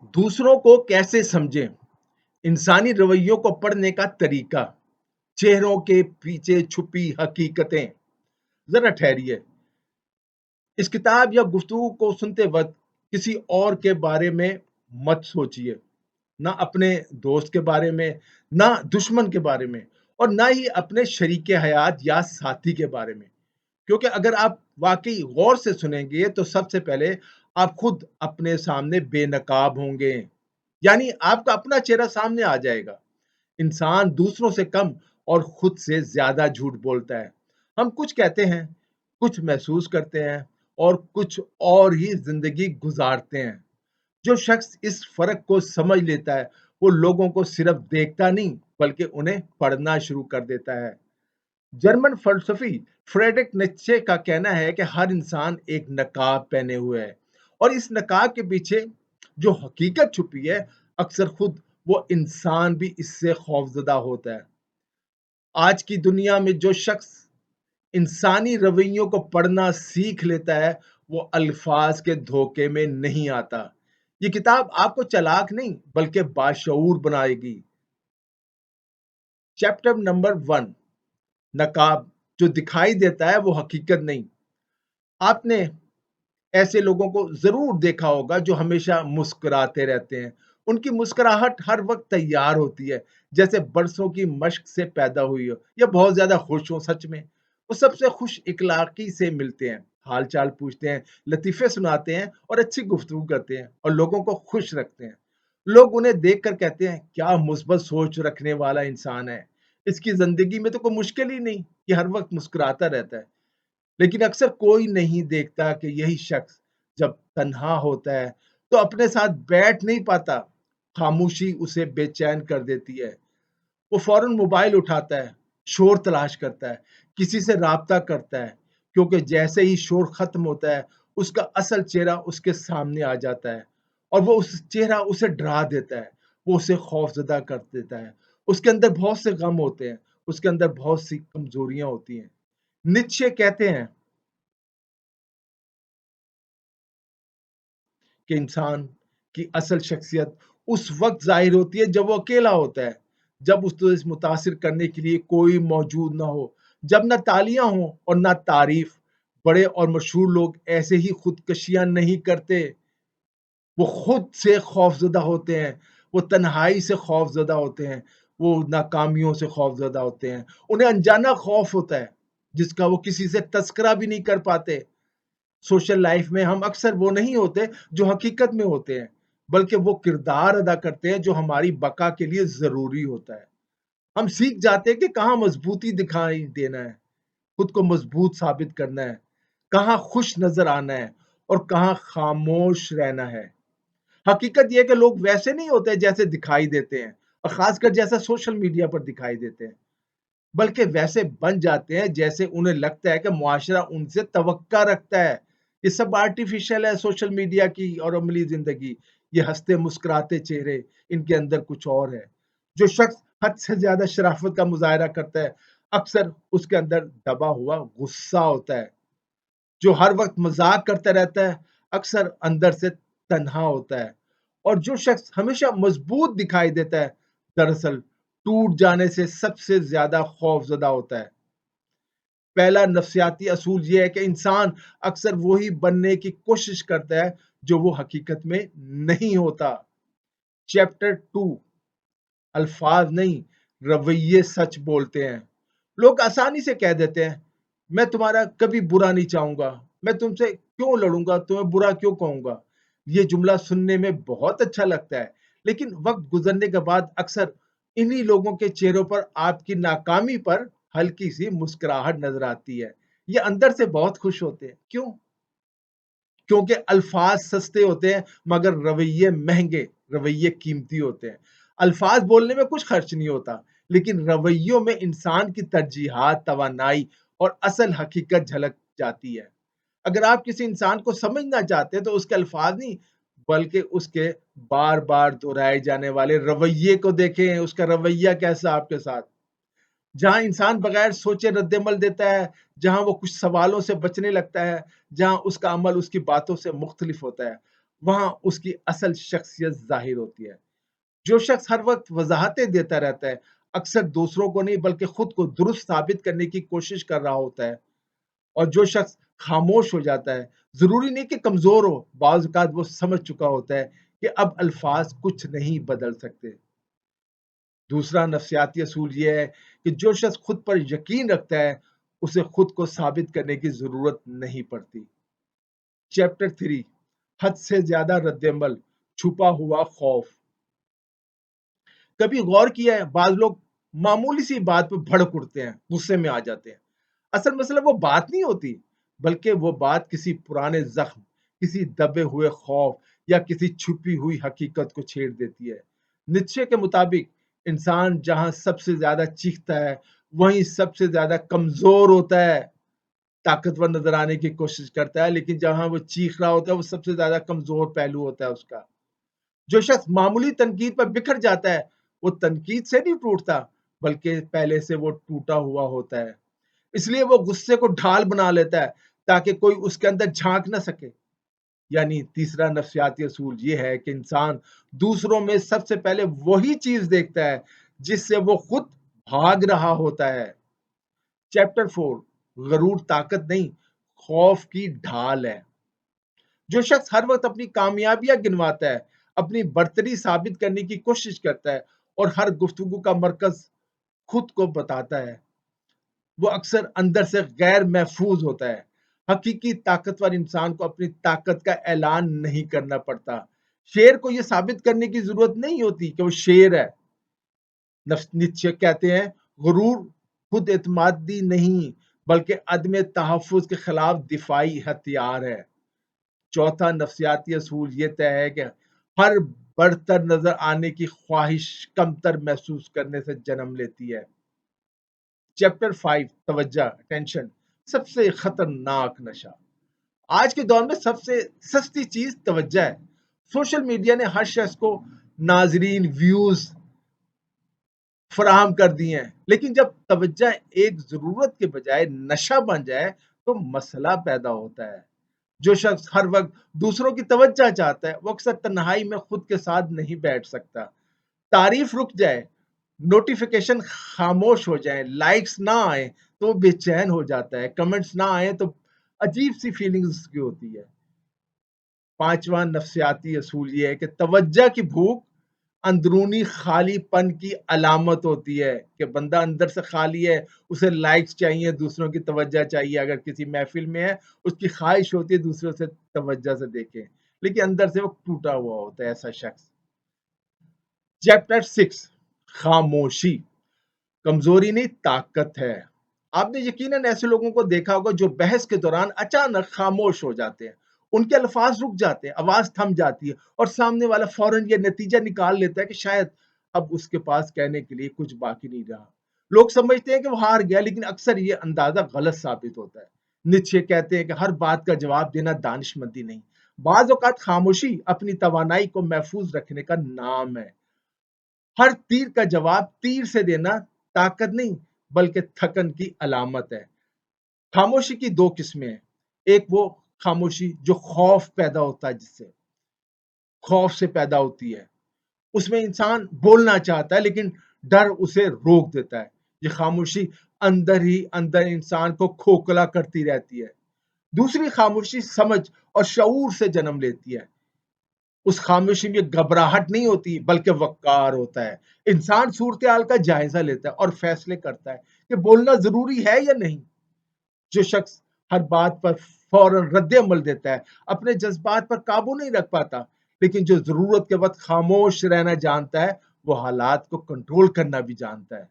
दूसरों को कैसे समझें? इंसानी रवैयों को पढ़ने का तरीका, चेहरों के पीछे छुपी हकीकतें। जरा ठहरिए, इस किताब या गुफ्तगू को सुनते वक्त किसी और के बारे में मत सोचिए, ना अपने दोस्त के बारे में, ना दुश्मन के बारे में, और ना ही अपने शरीके हयात या साथी के बारे में। क्योंकि अगर आप वाकई गौर से सुनेंगे तो सबसे पहले आप खुद अपने सामने बेनकाब होंगे, यानी आपका अपना चेहरा सामने आ जाएगा। इंसान दूसरों से कम और खुद से ज्यादा झूठ बोलता है। हम कुछ कहते हैं, कुछ महसूस करते हैं, और कुछ और ही जिंदगी गुजारते हैं। जो शख्स इस फर्क को समझ लेता है, वो लोगों को सिर्फ देखता नहीं बल्कि उन्हें पढ़ना शुरू कर देता है। जर्मन फलसफी फ्रेडरिक नीत्शे का कहना है कि हर इंसान एक नकाब पहने हुए है, और इस नकाब के पीछे जो हकीकत छुपी है, अक्सर खुद वो इंसान भी इससे खौफजदा होता है। आज की दुनिया में जो शख्स इंसानी रवैयों को पढ़ना सीख लेता है, वो अल्फाज के धोखे में नहीं आता। ये किताब आपको चालाक नहीं बल्कि बाशऊर बनाएगी। चैप्टर नंबर 1, नकाब। जो दिखाई देता है वो हकीकत नहीं। आपने ऐसे लोगों को जरूर देखा होगा जो हमेशा मुस्कुराते रहते हैं। उनकी मुस्कुराहट हर वक्त तैयार होती है, जैसे बरसों की मशक से पैदा हुई हो या बहुत ज्यादा खुश हो। सच में वो सबसे खुश इखलाकी से मिलते हैं, हाल चाल पूछते हैं, लतीफे सुनाते हैं और अच्छी गुफ्तगू करते हैं और लोगों को खुश रखते हैं। लोग उन्हें देखकर कहते हैं, क्या मुस्बत सोच रखने वाला इंसान है, इसकी जिंदगी में तो कोई मुश्किल ही नहीं, ये हर वक्त मुस्कुराता रहता है। लेकिन अक्सर कोई नहीं देखता कि यही शख्स जब तन्हा होता है तो अपने साथ बैठ नहीं पाता। खामोशी उसे बेचैन कर देती है। वो फौरन मोबाइल उठाता है, शोर तलाश करता है, किसी से राब्ता करता है, क्योंकि जैसे ही शोर खत्म होता है, उसका असल चेहरा उसके सामने आ जाता है, और वो उस चेहरा उसे डरा देता है, वो उसे खौफजदा कर देता है। उसके अंदर बहुत से गम होते हैं, उसके अंदर बहुत सी कमजोरियां होती हैं। नित्शे कहते हैं कि इंसान की असल शख्सियत उस वक्त जाहिर होती है जब वो अकेला होता है, जब उसको इस मुतासिर करने के लिए कोई मौजूद ना हो, जब ना तालियां हो और ना तारीफ। बड़े और मशहूर लोग ऐसे ही खुदकशियां नहीं करते, वो खुद से खौफजदा होते हैं, वो तन्हाई से खौफजदा होते हैं, वो नाकामियों से खौफजदा होते हैं। उन्हें अनजाना खौफ होता है जिसका वो किसी से तस्करा भी नहीं कर पाते। सोशल लाइफ में हम अक्सर वो नहीं होते जो हकीकत में होते हैं, बल्कि वो किरदार अदा करते हैं जो हमारी बका के लिए जरूरी होता है। हम सीख जाते हैं कि कहाँ मजबूती दिखाई देना है, खुद को मजबूत साबित करना है, कहाँ खुश नजर आना है और कहाँ खामोश रहना है। हकीकत यह है कि लोग वैसे नहीं होते जैसे दिखाई देते हैं, और खासकर जैसा सोशल मीडिया पर दिखाई देते हैं, बल्कि वैसे बन जाते हैं जैसे उन्हें लगता है कि मुआशरा उनसे तवक्का रखता है। ये सब आर्टिफिशियल है, सोशल मीडिया की और अमली जिंदगी। ये हंसते मुस्कुराते चेहरे, इनके अंदर कुछ और है। जो शख्स हद से ज्यादा शराफत का मुजाहरा करता है, अक्सर उसके अंदर दबा हुआ गुस्सा होता है। जो हर वक्त मजाक करता रहता है, अक्सर अंदर से तन्हा होता है। और जो शख्स हमेशा मजबूत दिखाई देता है, दरअसल टूट जाने से सबसे ज्यादा खौफजदा होता है। पहला नफ्सियाती असूल यह है कि इंसान अक्सर वही बनने की कोशिश करता है जो वो हकीकत में नहीं होता। चैप्टर 2, अल्फाज नहीं, रवैये सच बोलते हैं। लोग आसानी से कह देते हैं, मैं तुम्हारा कभी बुरा नहीं चाहूंगा, मैं तुमसे क्यों लड़ूंगा, तुम्हें बुरा क्यों कहूंगा। ये जुमला सुनने में बहुत अच्छा लगता है, लेकिन वक्त गुजरने के बाद अक्सर इन्हीं लोगों के चेहरों पर आपकी नाकामी पर हल्की सी मुस्कुराहट नजर आती है। ये अंदर से बहुत खुश होते हैं। क्यों? क्योंकि अल्फाज सस्ते होते हैं, मगर रवैये महंगे, रवैये कीमती होते हैं। अल्फाज बोलने में कुछ खर्च नहीं होता, लेकिन रवैयों में इंसान की तरजीहात, तवानाई और असल हकीकत झलक जाती है। अगर आप किसी इंसान को समझना चाहते हैं तो उसके अल्फाज नहीं, बल्कि उसके बार बार दोहराए जाने वाले रवैये को देखें। उसका रवैया कैसा आपके साथ। जहाँ इंसान बगैर सोचे रद्द-ए-अमल देता है, जहाँ वो कुछ सवालों से बचने लगता है, जहाँ उसका अमल उसकी बातों से मुख्तलिफ होता है, وہاں اس کی اصل شخصیت ظاہر ہوتی ہے۔ جو شخص ہر وقت وضاحتیں دیتا رہتا ہے اکثر دوسروں کو نہیں بلکہ خود کو درست ثابت کرنے کی کوشش کر رہا ہوتا ہے، اور جو شخص خاموش ہو جاتا ہے ضروری نہیں کہ کمزور ہو، بعض اوقات وہ سمجھ چکا ہوتا ہے کہ اب الفاظ کچھ نہیں بدل سکتے۔ دوسرا نفسیاتی اصول یہ ہے کہ جو شخص خود پر یقین رکھتا ہے اسے خود کو ثابت کرنے کی ضرورت نہیں پڑتی۔ چیپٹر 3، حد سے زیادہ رد عمل، چھپا ہوا خوف۔ کبھی غور کیا ہے بعض لوگ معمولی سی بات پہ بھڑک اٹھتے ہیں، غصے میں آ جاتے ہیں۔ اصل مسئلہ وہ بات نہیں ہوتی، بلکہ وہ بات کسی پرانے زخم، کسی دبے ہوئے خوف یا کسی چھپی ہوئی حقیقت کو چھیڑ دیتی ہے۔ نیتشے کے مطابق انسان جہاں سب سے زیادہ چیختا ہے وہیں سب سے زیادہ کمزور ہوتا ہے۔ طاقتور نظر آنے کی کوشش کرتا ہے لیکن جہاں وہ چیخ رہا ہوتا ہے وہ سب سے زیادہ کمزور پہلو ہوتا ہے اس کا۔ جو شخص معمولی تنقید پر بکھر جاتا ہے وہ تنقید سے نہیں ٹوٹتا بلکہ پہلے سے وہ ٹوٹا ہوا ہوتا ہے، اس لیے وہ غصے کو ڈھال بنا لیتا ہے تاکہ کوئی اس کے اندر جھانک نہ سکے۔ یعنی تیسرا نفسیاتی اصول یہ ہے کہ انسان دوسروں میں سب سے پہلے وہی چیز دیکھتا ہے جس سے وہ خود بھاگ رہا ہوتا ہے۔ چیپٹر 4، غرور طاقت نہیں خوف کی ڈھال ہے۔ جو شخص ہر وقت اپنی کامیابیاں گنواتا ہے، اپنی برتری ثابت کرنے کی کوشش کرتا ہے اور ہر گفتگو کا مرکز خود کو بتاتا ہے، وہ اکثر اندر سے غیر محفوظ ہوتا ہے۔ حقیقی طاقتور انسان کو اپنی طاقت کا اعلان نہیں کرنا پڑتا، شیر کو یہ ثابت کرنے کی ضرورت نہیں ہوتی کہ وہ شیر ہے۔ نیتشے کہتے ہیں غرور خود اعتمادی نہیں بلکہ عدم تحفظ کے خلاف دفاعی ہتھیار ہے۔ چوتھا نفسیاتی اصول یہ طے ہے کہ ہر برتر نظر آنے کی خواہش کمتر محسوس کرنے سے جنم لیتی ہے۔ چیپٹر 5، توجہ، اٹینشن، سب سے خطرناک نشہ۔ آج کے دور میں سب سے سستی چیز توجہ ہے۔ سوشل میڈیا نے ہر شخص کو ناظرین، ویوز فراہم کر دی ہیں، لیکن جب توجہ ایک ضرورت کے بجائے نشہ بن جائے تو مسئلہ پیدا ہوتا ہے۔ جو شخص ہر وقت دوسروں کی توجہ چاہتا ہے وہ اکثر تنہائی میں خود کے ساتھ نہیں بیٹھ سکتا۔ تعریف رک جائے، نوٹیفیکیشن خاموش ہو جائیں، لائکس نہ آئیں تو وہ بے چین ہو جاتا ہے، کمنٹس نہ آئیں تو عجیب سی فیلنگز کی ہوتی ہے۔ پانچواں نفسیاتی اصول یہ ہے کہ توجہ کی بھوک اندرونی خالی پن کی علامت ہوتی ہے، کہ بندہ اندر سے خالی ہے، اسے لائکس چاہیے، دوسروں کی توجہ چاہیے، اگر کسی محفل میں ہے اس کی خواہش ہوتی ہے دوسروں سے توجہ سے دیکھیں، لیکن اندر سے وہ ٹوٹا ہوا ہوتا ہے ایسا شخص۔ چیپٹر 6، خاموشی کمزوری نہیں طاقت ہے۔ آپ نے یقیناً ایسے لوگوں کو دیکھا ہوگا جو بحث کے دوران اچانک خاموش ہو جاتے ہیں، ان کے الفاظ رک جاتے ہیں، آواز تھم جاتی ہے اور سامنے والا فوراً یہ نتیجہ نکال لیتا ہے کہ شاید اب اس کے پاس کہنے کے لیے کچھ باقی نہیں رہا۔ لوگ سمجھتے ہیں کہ وہ ہار گیا لیکن اکثر یہ اندازہ غلط ثابت ہوتا ہے۔ نیتشے کہتے ہیں کہ ہر بات کا جواب دینا دانش مندی نہیں، بعض اوقات خاموشی اپنی توانائی کو محفوظ رکھنے کا نام ہے۔ ہر تیر کا جواب تیر سے دینا طاقت نہیں بلکہ تھکن کی علامت ہے۔ خاموشی کی دو قسمیں ہیں، ایک وہ خاموشی جو خوف پیدا ہوتا ہے، جس سے خوف سے پیدا ہوتی ہے، اس میں انسان بولنا چاہتا ہے لیکن ڈر اسے روک دیتا ہے۔ یہ خاموشی اندر ہی اندر انسان کو کھوکھلا کرتی رہتی ہے۔ دوسری خاموشی سمجھ اور شعور سے جنم لیتی ہے۔ اس خاموشی میں گھبراہٹ نہیں ہوتی بلکہ وقار ہوتا ہے۔ انسان صورتحال کا جائزہ لیتا ہے اور فیصلے کرتا ہے کہ بولنا ضروری ہے یا نہیں۔ جو شخص ہر بات پر فوراً رد عمل دیتا ہے اپنے جذبات پر قابو نہیں رکھ پاتا، لیکن جو ضرورت کے وقت خاموش رہنا جانتا ہے وہ حالات کو کنٹرول کرنا بھی جانتا ہے۔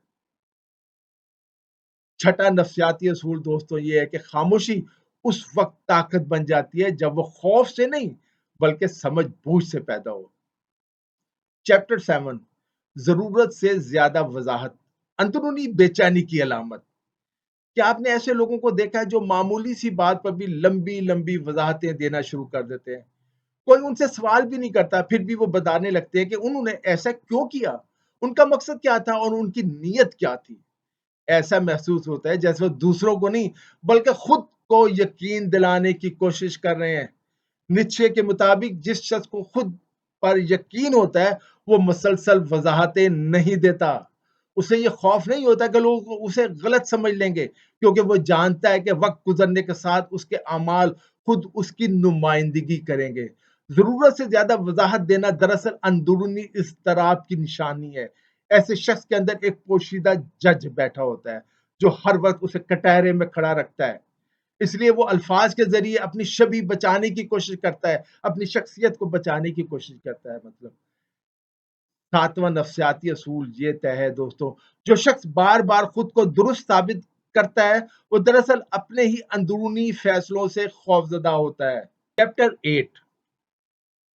چھٹا نفسیاتی اصول دوستوں یہ ہے کہ خاموشی اس وقت طاقت بن جاتی ہے جب وہ خوف سے نہیں بلکہ سمجھ بوجھ سے پیدا ہو۔ چیپٹر 7، ضرورت سے زیادہ وضاحت، اندرونی بے چینی کی علامت۔ کیا آپ نے ایسے لوگوں کو دیکھا ہے جو معمولی سی بات پر بھی لمبی لمبی وضاحتیں دینا شروع کر دیتے ہیں؟ کوئی ان سے سوال بھی نہیں کرتا پھر بھی وہ بتانے لگتے ہیں کہ انہوں نے ایسا کیوں کیا، ان کا مقصد کیا تھا اور ان کی نیت کیا تھی۔ ایسا محسوس ہوتا ہے جیسے وہ دوسروں کو نہیں بلکہ خود کو یقین دلانے کی کوشش کر رہے ہیں۔ निश्चय के मुताबिक जिस शख्स को खुद पर यकीन होता है वो मुसलसल वजाहतें नहीं देता। उसे ये खौफ नहीं होता कि लोग उसे गलत समझ लेंगे, क्योंकि वो जानता है कि वक्त गुजरने के साथ उसके अमाल खुद उसकी नुमाइंदगी करेंगे। जरूरत से ज्यादा वजाहत देना दरअसल अंदरूनी इज़्तिराब की निशानी है। ऐसे शख्स के अंदर एक पोशीदा जज बैठा होता है जो हर वक्त उसे कटहरे में खड़ा रखता है। इसलिए वो अल्फाज के जरिए अपनी छवि बचाने की कोशिश करता है, अपनी शख्सियत को बचाने की कोशिश करता है। मतलब सातवां नफ्सियाती असूल ये तय है दोस्तों, जो शख्स बार बार खुद को दुरुस्त साबित करता है वो दरअसल अपने ही अंदरूनी फैसलों से खौफजदा होता है। चैप्टर 8,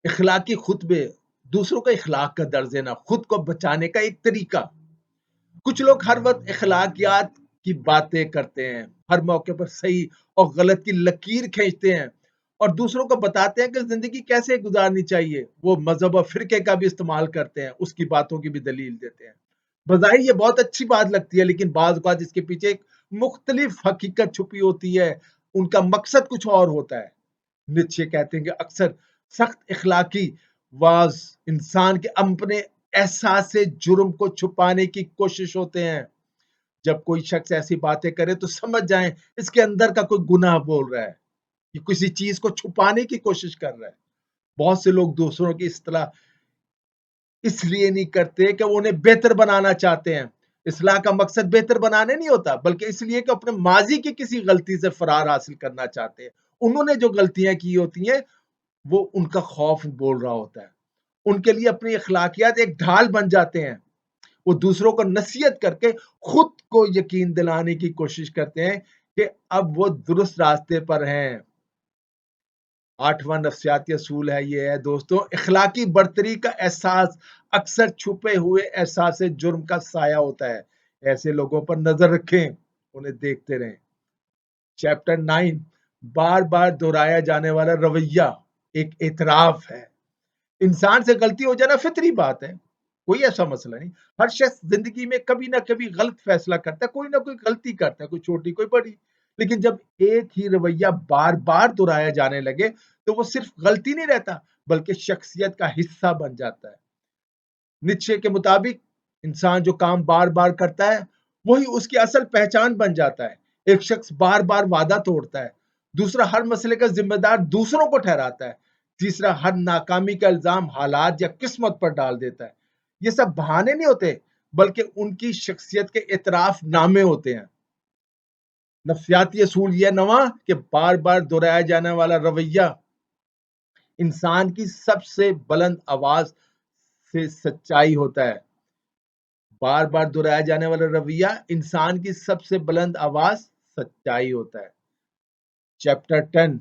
इखलाकी खुतबे, दूसरों का इखलाक का दर्ज देना, खुद को बचाने का एक तरीका। कुछ लोग हर वक्त इखलाकियात की बातें करते हैं, हर मौके पर सही और गलत की लकीर खींचते हैं और दूसरों को बताते हैं कि जिंदगी कैसे गुजारनी चाहिए। वो मजहब और फिरके का भी इस्तेमाल करते हैं, उसकी बातों की भी दलील देते हैं। बज़ाहिर ये बहुत अच्छी बात लगती है, लेकिन बाज़ औक़ात इसके पीछे एक मुख्तलिफ हकीकत छुपी होती है, उनका मकसद कुछ और होता है। नीत्शे कहते हैं कि अक्सर सख्त इखलाकी वाज इंसान के अपने एहसास से जुर्म को छुपाने की कोशिश होते हैं। जब कोई शख्स ऐसी बातें करे तो समझ जाएं इसके अंदर का कोई गुनाह बोल रहा है, ये किसी चीज को छुपाने की कोशिश कर रहा है। बहुत से लोग दूसरों की इस्तेलाह इसलिए नहीं करते कि वो उन्हें बेहतर बनाना चाहते हैं। इस्लाह का मकसद बेहतर बनाने नहीं होता, बल्कि इसलिए कि अपने माजी की किसी गलती से फरार हासिल करना चाहते हैं। उन्होंने जो गलतियां की होती हैं वो उनका खौफ बोल रहा होता है। उनके लिए अपनी अखलाकियात एक ढाल बन जाते हैं। वो दूसरों को नसीहत करके खुद को यकीन दिलाने की कोशिश करते हैं कि अब वो दुरुस्त रास्ते पर हैं। आठवां नफ्सियाती असूल है ये है दोस्तों, इखलाकी बरतरी का एहसास अक्सर छुपे हुए एहसास जुर्म का साया होता है। ऐसे लोगों पर नजर रखें, उन्हें देखते रहें। चैप्टर 9, बार बार दोहराया जाने वाला रवैया एक एतराफ है। इंसान से गलती हो जाना फितरी बात है, कोई ऐसा मसला नहीं। हर शख्स जिंदगी में कभी ना कभी गलत फैसला करता है, कोई ना कोई गलती करता है, कोई छोटी कोई बड़ी। लेकिन जब एक ही रवैया बार बार दोहराया जाने लगे तो वो सिर्फ गलती नहीं रहता, बल्कि शख्सियत का हिस्सा बन जाता है। निश्चय के मुताबिक इंसान जो काम बार बार करता है वही उसकी असल पहचान बन जाता है। एक शख्स बार बार वादा तोड़ता है, दूसरा हर मसले का जिम्मेदार दूसरों को ठहराता है, तीसरा हर नाकामी का इल्जाम हालात या किस्मत पर डाल देता है। ये सब बहाने नहीं होते, बल्कि उनकी शख्सियत के इतराफ नामे होते हैं। नफ्सियाती असूल यह नवा कि बार बार दोहराया जाने वाला रवैया इंसान की सबसे बुलंद आवाज से सच्चाई होता है। बार बार दोहराया जाने वाला रवैया इंसान की सबसे बुलंद आवाज सच्चाई होता है। चैप्टर 10,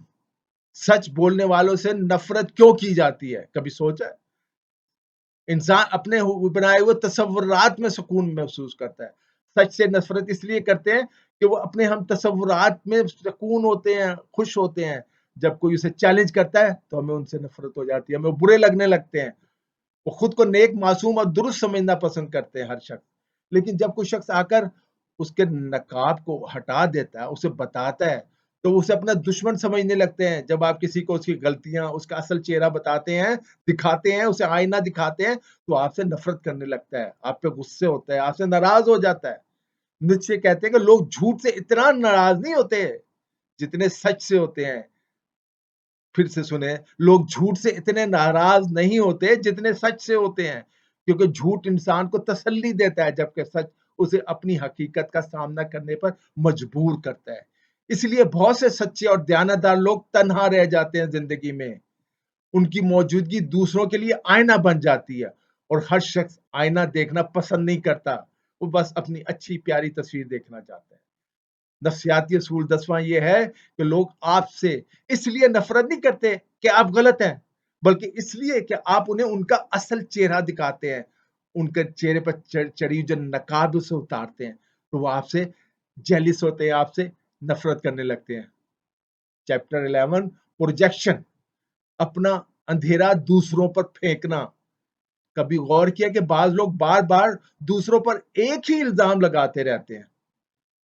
सच बोलने वालों से नफरत क्यों की जाती है, कभी सोचा है? इंसान अपने बनाए हुए तसव्वुरात में सुकून महसूस करता है। सच से नफरत इसलिए करते हैं कि वो अपने हम तसव्वुरात में सुकून होते हैं, खुश होते हैं। जब कोई उसे चैलेंज करता है तो हमें उनसे नफरत हो जाती है, हमें बुरे लगने लगते हैं। वो खुद को नेक, मासूम और दुरुस्त समझना पसंद करते हैं हर शख्स। लेकिन जब कोई शख्स आकर उसके नकाब को हटा देता है, उसे बताता है, तो उसे अपना दुश्मन समझने लगते हैं। जब आप किसी को उसकी गलतियां, उसका असल चेहरा बताते हैं, दिखाते हैं, उसे आईना दिखाते हैं, तो आपसे नफरत करने लगता है, आप पे गुस्से होता है, आपसे नाराज हो जाता है। नीत्शे कहते हैं कि लोग झूठ से इतना नाराज नहीं होते जितने सच से होते हैं। फिर से सुने, लोग झूठ से इतने नाराज नहीं होते जितने सच से होते हैं, क्योंकि झूठ इंसान को तसल्ली देता है, जबकि सच उसे अपनी हकीकत का सामना करने पर मजबूर करता है। इसलिए बहुत से सच्चे और दयानतदार लोग तन्हा रह जाते हैं जिंदगी में। उनकी मौजूदगी दूसरों के लिए आईना बन जाती है और हर शख्स आईना देखना पसंद नहीं करता, वो बस अपनी अच्छी प्यारी तस्वीर देखना चाहता है। नफ्सियाती असूल 10वां ये है कि लोग आपसे इसलिए नफरत नहीं करते कि आप गलत हैं, बल्कि इसलिए कि आप उन्हें उनका असल चेहरा दिखाते हैं। उनके चेहरे पर चढ़ी जो नकाब उसे उतारते हैं, तो वो आपसे जेलिस होते हैं, आपसे नफरत करने लगते हैं। चैप्टर 11, प्रोजेक्शन, अपना अंधेरा दूसरों पर फेंकना। कभी गौर किया कि बाज लोग बार बार दूसरों पर एक ही इल्जाम लगाते रहते हैं,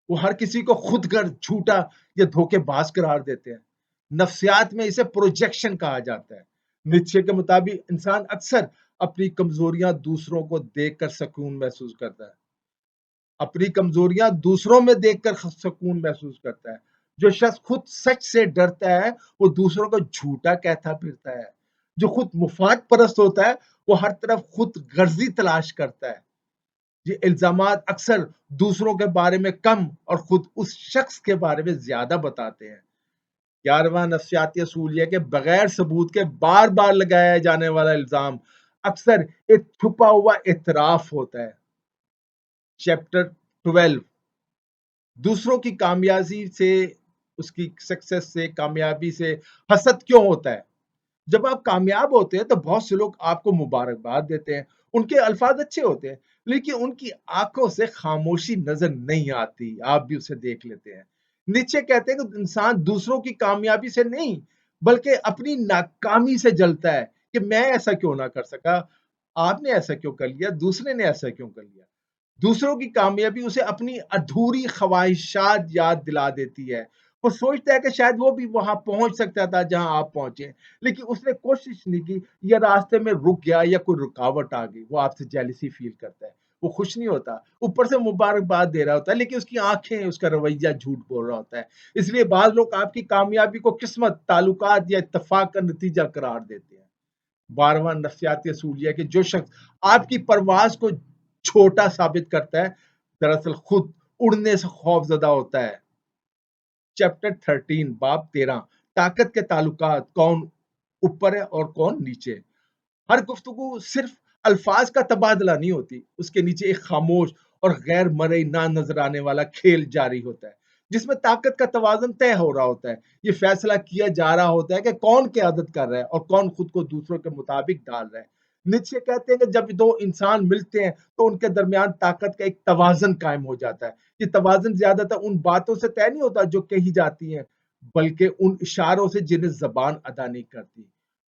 वो हर किसी को खुद कर झूठा या धोखेबाज करार देते हैं। نفسیات میں اسے پروجیکشن کہا جاتا ہے۔ نیچے کے مطابق انسان اکثر اپنی کمزوریاں دوسروں کو دیکھ کر سکون محسوس کرتا ہے، اپنی کمزوریاں دوسروں میں دیکھ کر سکون محسوس کرتا ہے۔ جو شخص خود سچ سے ڈرتا ہے وہ دوسروں کو جھوٹا کہتا پھرتا ہے۔ جو خود مفاد پرست ہوتا ہے وہ ہر طرف خود غرضی تلاش کرتا ہے۔ یہ الزامات اکثر دوسروں کے بارے میں کم اور خود اس شخص کے بارے میں زیادہ بتاتے ہیں۔ 11واں نفسیاتی اصول یہ ہے کہ بغیر ثبوت کے بار بار لگایا جانے والا الزام اکثر ایک چھپا ہوا اعتراف ہوتا ہے۔ چیپٹر 12 دوسروں کی کامیابی سے، اس کی سکسیس سے، کامیابی سے حسد کیوں ہوتا ہے؟ جب آپ کامیاب ہوتے ہیں تو بہت سے لوگ آپ کو مبارکباد دیتے ہیں، ان کے الفاظ اچھے ہوتے ہیں، لیکن ان کی آنکھوں سے خاموشی نظر نہیں آتی، آپ بھی اسے دیکھ لیتے ہیں۔ نیچے کہتے ہیں کہ انسان دوسروں کی کامیابی سے نہیں بلکہ اپنی ناکامی سے جلتا ہے کہ میں ایسا کیوں نہ کر سکا، آپ نے ایسا کیوں کر لیا، دوسرے نے ایسا کیوں کر لیا۔ دوسروں کی کامیابی اسے اپنی ادھوری خواہشات یاد دلا دیتی ہے۔ وہ سوچتا ہے کہ شاید وہ بھی وہاں پہنچ سکتا تھا جہاں آپ پہنچے، لیکن اس نے کوشش نہیں کی یا راستے میں رک گیا یا کوئی رکاوٹ آ گئی۔ وہ آپ سے جیلسی فیل کرتا ہے، وہ خوش نہیں ہوتا، اوپر سے مبارکباد دے رہا ہوتا ہے لیکن اس کی آنکھیں، اس کا رویہ جھوٹ بول رہا ہوتا ہے۔ اس لیے بعض لوگ آپ کی کامیابی کو قسمت، تعلقات یا اتفاق کا نتیجہ قرار دیتے ہیں۔ 12واں نفسیاتی اصول یہ ہے کہ جو شخص آپ کی پرواز کو چھوٹا ثابت کرتا ہے دراصل خود اڑنے سے خوف زدہ ہوتا ہے۔ چیپٹر 13 باب 13 طاقت کے تعلقات، کون اوپر ہے اور کون نیچے۔ ہر گفتگو صرف الفاظ کا تبادلہ نہیں ہوتی، اس کے نیچے ایک خاموش اور غیر مرئی نہ نظر آنے والا کھیل جاری ہوتا ہے جس میں طاقت کا توازن طے ہو رہا ہوتا ہے۔ یہ فیصلہ کیا جا رہا ہوتا ہے کہ کون قیادت کر رہا ہے اور کون خود کو دوسروں کے مطابق ڈال رہا ہے۔ نیچے کہتے ہیں کہ جب دو انسان ملتے ہیں تو ان کے درمیان طاقت کا ایک توازن قائم ہو جاتا ہے۔ یہ توازن زیادہ تر ان باتوں سے طے نہیں ہوتا جو کہی جاتی ہیں بلکہ ان اشاروں سے جنہیں زبان ادا نہیں کرتی۔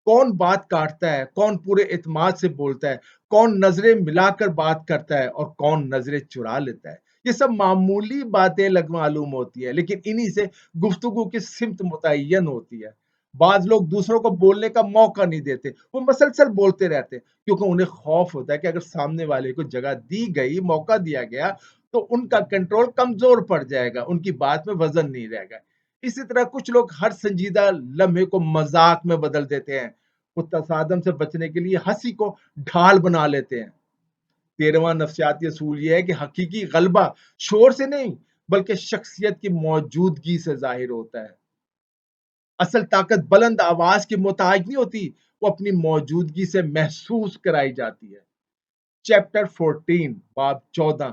کون بات کاٹتا ہے، کون پورے اعتماد سے بولتا ہے، کون نظریں ملا کر بات کرتا ہے اور کون نظریں چرا لیتا ہے۔ یہ سب معمولی باتیں معلوم ہوتی ہے لیکن انہی سے گفتگو کی سمت متعین ہوتی ہے۔ بعض لوگ دوسروں کو بولنے کا موقع نہیں دیتے، وہ مسلسل بولتے رہتے کیونکہ انہیں خوف ہوتا ہے کہ اگر سامنے والے کو جگہ دی گئی، موقع دیا گیا تو ان کا کنٹرول کمزور پڑ جائے گا، ان کی بات میں وزن نہیں رہے گا۔ اسی طرح کچھ لوگ ہر سنجیدہ لمحے کو مذاق میں بدل دیتے ہیں، وہ تصادم سے بچنے کے لیے ہنسی کو ڈھال بنا لیتے ہیں۔ 13واں نفسیاتی اصول یہ ہے کہ حقیقی غلبہ شور سے نہیں بلکہ شخصیت کی موجودگی سے ظاہر ہوتا ہے۔ اصل طاقت بلند آواز کی محتاج نہیں ہوتی، وہ اپنی موجودگی سے محسوس کرائی جاتی ہے۔ چیپٹر 14 باب 14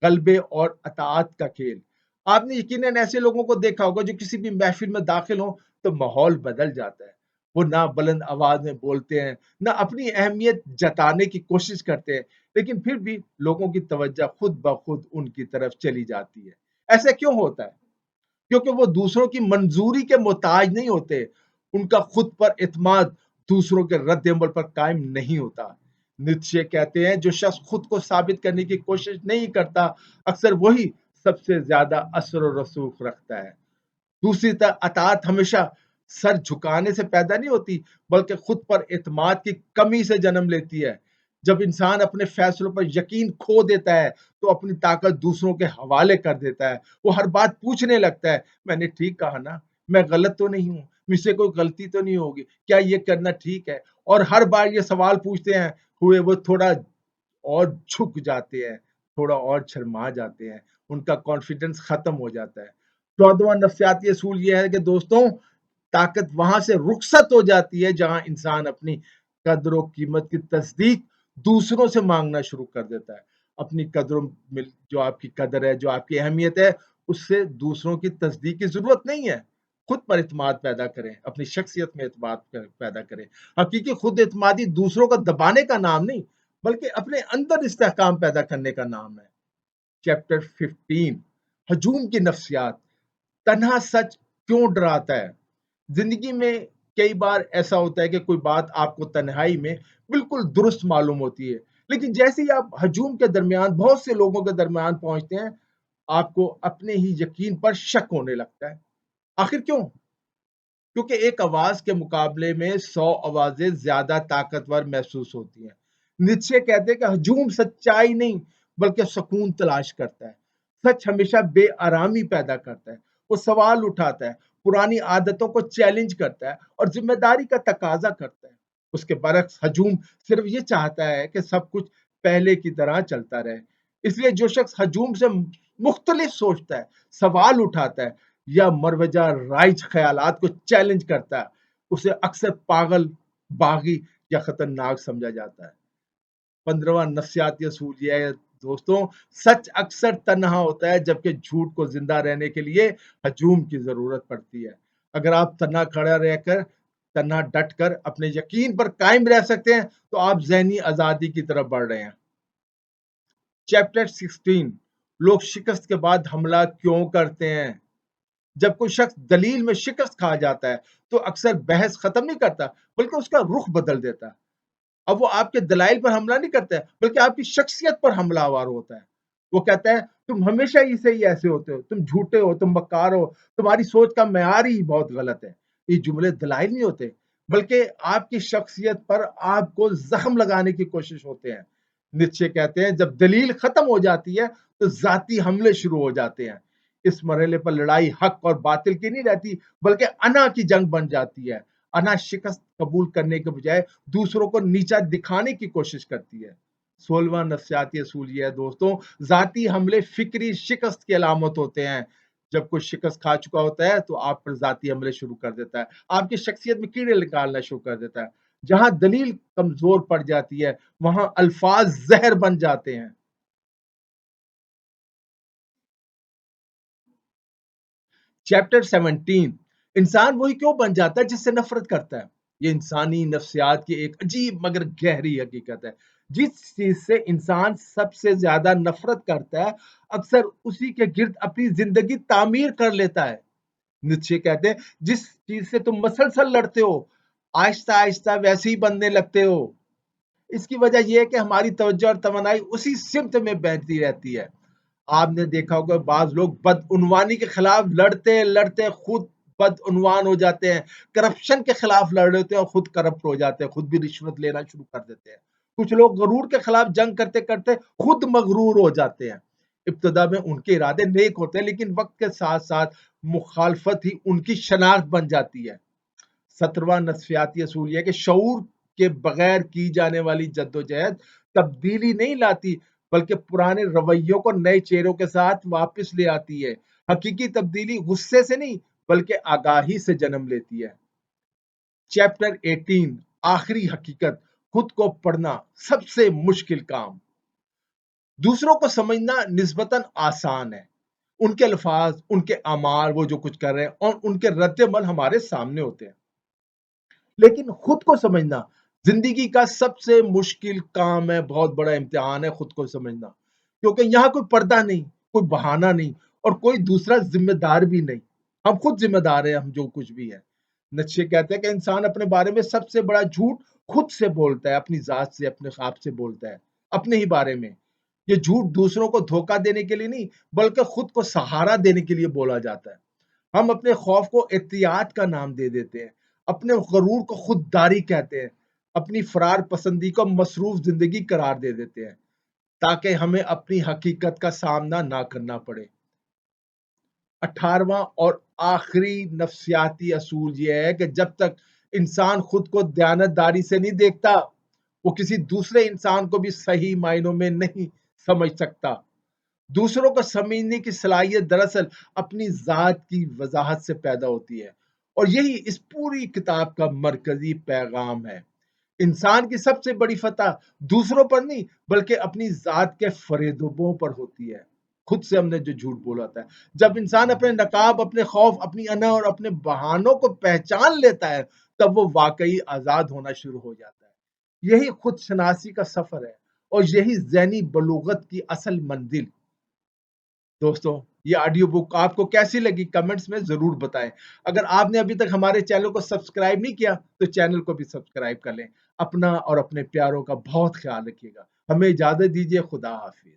غلبے اور اطاعت کا کھیل۔ آپ نے یقیناً ایسے لوگوں کو دیکھا ہوگا جو کسی بھی محفل میں داخل ہوں تو ماحول بدل جاتا ہے۔ وہ نہ بلند آواز میں بولتے ہیں، نہ اپنی اہمیت جتانے کی کوشش کرتے ہیں، لیکن پھر بھی لوگوں کی توجہ خود بخود ان کی طرف چلی جاتی ہے۔ ایسا کیوں ہوتا ہے؟ کیونکہ وہ دوسروں کی منظوری کے محتاج نہیں ہوتے، ان کا خود پر اعتماد دوسروں کے رد عمل پر قائم نہیں ہوتا۔ نیتشے کہتے ہیں جو شخص خود کو ثابت کرنے کی کوشش نہیں کرتا اکثر وہی سب سے زیادہ اثر و رسوخ رکھتا ہے۔ دوسری طرف اطاعت ہمیشہ سر جھکانے سے پیدا نہیں ہوتی بلکہ خود پر اعتماد کی کمی سے جنم لیتی ہے۔ جب انسان اپنے فیصلوں پر یقین کھو دیتا ہے تو اپنی طاقت دوسروں کے حوالے کر دیتا ہے۔ وہ ہر بات پوچھنے لگتا ہے، میں نے ٹھیک کہا نا، میں غلط تو نہیں ہوں، مجھ سے کوئی غلطی تو نہیں ہوگی، کیا یہ کرنا ٹھیک ہے؟ اور ہر بار یہ سوال پوچھتے ہیں ہوئے وہ تھوڑا اور جھک جاتے ہیں، تھوڑا اور شرما جاتے ہیں، ان کا کانفیڈنس ختم ہو جاتا ہے۔ 14واں نفسیاتی اصول یہ ہے کہ دوستوں طاقت وہاں سے رخصت ہو جاتی ہے جہاں انسان اپنی قدر و قیمت کی تصدیق دوسروں سے مانگنا شروع کر دیتا ہے۔ اپنی قدروں میں جو آپ کی قدر ہے، جو آپ کی اہمیت ہے، اس سے دوسروں کی تصدیق کی ضرورت نہیں ہے۔ خود پر اعتماد پیدا کریں، اپنی شخصیت میں اعتماد پیدا کریں۔ حقیقی خود اعتمادی دوسروں کو دبانے کا نام نہیں بلکہ اپنے اندر استحکام پیدا کرنے کا نام ہے۔ چیپٹر 15 ہجوم کی نفسیات، تنہا سچ کیوں ڈراتا ہے؟ زندگی میں کئی بار ایسا ہوتا ہے کہ کوئی بات آپ کو تنہائی میں بالکل درست معلوم ہوتی ہے لیکن جیسے ہی آپ ہجوم کے درمیان، بہت سے لوگوں کے درمیان پہنچتے ہیں، آپ کو اپنے ہی یقین پر شک ہونے لگتا ہے۔ آخر کیوں؟ क्योंकि एक आवाज के मुकाबले में 100 आवाजें ज्यादा ताकतवर महसूस होती हैं। नीत्शे कहते हैं कि हजूम सच्चाई नहीं बल्कि सुकून तलाश करता है। सच हमेशा बेआरामी पैदा करता है। वो सवाल उठाता है, पुरानी आदतों को चैलेंज करता है और जिम्मेदारी का तकाजा करता है। उसके बरक्स हजूम सिर्फ ये चाहता है कि सब कुछ पहले की तरह चलता रहे। इसलिए जो शख्स हजूम से मुख्तलिफ सोचता है, सवाल उठाता है या मरवजा राइज ख्यालात को चैलेंज करता है, उसे अक्सर पागल, बागी या खतरनाक समझा जाता है। 15वां नफ्सियाती असूल ये है दोस्तों, सच अक्सर तन्हा होता है जबकि झूठ को जिंदा रहने के लिए हजूम की जरूरत पड़ती है। अगर आप तन्हा डट कर अपने यकीन पर कायम रह सकते हैं तो आप ज़हनी आजादी की तरफ बढ़ रहे हैं। चैप्टर 16 लोग शिकस्त के बाद हमला क्यों करते हैं? जब कोई शख्स दलील में शिकस्त खा जाता है तो अक्सर बहस खत्म नहीं करता बल्कि उसका रुख बदल देता है। अब वो आपके दलाइल पर हमला नहीं करता है बल्कि आपकी शख्सियत पर हमलावर होता है। वो कहता है तुम हमेशा ही ऐसे होते हो, तुम झूठे हो, तुम मक्कार हो, तुम्हारी सोच का मेयार ही बहुत गलत है। ये जुमले दलाइल नहीं होते बल्कि आपकी शख्सियत पर आपको जख्म लगाने की कोशिश होते हैं। नीत्शे कहते हैं जब दलील खत्म हो जाती है तो जाती हमले शुरू हो जाते हैं। इस मरहले पर लड़ाई हक और बातिल की नहीं रहती बल्कि अना की जंग बन जाती है। अना शिकस्त कबूल करने के बजाय दूसरों को नीचा दिखाने की कोशिश करती है। 16वां नफ्सियाती असूल ये है दोस्तों, जाती हमले फिक्री शिकस्त की अलामत होते हैं। जब कोई शिकस्त खा चुका होता है तो आप पर जाती हमले शुरू कर देता है, आपकी शख्सियत में कीड़े निकालना शुरू कर देता है। जहां दलील कमजोर पड़ जाती है वहां अल्फाज जहर बन जाते हैं। चैप्टर 17 इंसान वही क्यों बन जाता है जिससे नफरत करता है। ये इंसानी नफ्सियात की एक अजीब मगर गहरी हकीकत है। जिस चीज से इंसान सबसे ज्यादा नफरत करता है अक्सर उसी के गिर्द अपनी जिंदगी तामीर कर लेता है। नीत्शे कहते हैं जिस चीज से तुम मसलसल लड़ते हो आहिस्ता आहिस्ता वैसे ही बनने लगते हो। इसकी वजह यह है कि हमारी तवज्जो और तवन्नाई उसी सिमत में बहती रहती है। आपने देखा होगा बाज लोग बदउनवानी के खिलाफ लड़ते लड़ते खुद बदउनवान हो जाते हैं, करप्शन के खिलाफ लड़ लेते हैं और खुद करप्ट हो जाते हैं, खुद भी रिश्वत लेना शुरू कर देते हैं। कुछ लोग गरूर के खिलाफ जंग करते करते खुद मगरूर हो जाते हैं। इब्तदा में उनके इरादे नेक होते हैं लेकिन वक्त के साथ साथ मुखालफत ही उनकी शनाख्त बन जाती है। 17वां नफ्सियाती असूल यह है कि शऊर के बगैर की जाने वाली जद्दोजहद तब्दीली नहीं लाती बल्कि पुराने रवैयों को नए चेहरों के साथ वापस ले आती है। हकीकी तब्दीली गुस्से से नहीं बल्कि आगाही से जन्म लेती है। चैप्टर 18 आखिरी हकीकत, खुद को पढ़ना सबसे मुश्किल काम। दूसरों को समझना निस्बतन आसान है। उनके अल्फाज, उनके अमाल, वो जो कुछ कर रहे हैं और उनके रद्द-ए-अमल हमारे सामने होते हैं। लेकिन खुद को समझना जिंदगी का सबसे मुश्किल काम है, बहुत बड़ा इम्तिहान है खुद को समझना। क्योंकि यहाँ कोई पर्दा नहीं, कोई बहाना नहीं और कोई दूसरा जिम्मेदार भी नहीं। हम खुद जिम्मेदार हैं, हम जो कुछ भी है। नक्शे कहते हैं कि इंसान अपने बारे में सबसे बड़ा झूठ खुद से बोलता है, अपनी जात से, अपने ख्वाब से बोलता है, अपने ही बारे में। ये झूठ दूसरों को धोखा देने के लिए नहीं बल्कि खुद को सहारा देने के लिए बोला जाता है। हम अपने खौफ को एहतियात का नाम दे देते हैं, अपने गरूर को खुददारी कहते हैं, अपनी फरार पसंदी को मसरूफ जिंदगी करार दे देते हैं ताकि हमें अपनी हकीकत का सामना ना करना पड़े। 18वां और आखिरी नफ्सियाती असूल यह है कि जब तक इंसान खुद को दयानतदारी से नहीं देखता वो किसी दूसरे इंसान को भी सही मायनों में नहीं समझ सकता। दूसरों को समझने की सलाहियत दरअसल अपनी जात की वजाहत से पैदा होती है और यही इस पूरी किताब का मरकजी पैगाम है। इंसान की सबसे बड़ी फतह दूसरों पर नहीं बल्कि अपनी जात के फरेबों पर होती है। खुद से हमने जो झूठ बोला था, जब इंसान अपने नकाब, अपने खौफ, अपनी अना और अपने बहानों को पहचान लेता है तब वो वाकई आजाद होना शुरू हो जाता है। यही खुद शनासी का सफर है और यही ज़हनी बलूगत की असल मंजिल। दोस्तों, ये ऑडियो बुक आपको कैसी लगी कमेंट्स में ज़रूर बताएं। अगर आपने अभी तक हमारे चैनल को सब्सक्राइब नहीं किया तो चैनल को भी सब्सक्राइब कर लें। अपना और अपने प्यारों का बहुत ख्याल रखिएगा। हमें इजाज़त दीजिए। खुदा हाफिज़।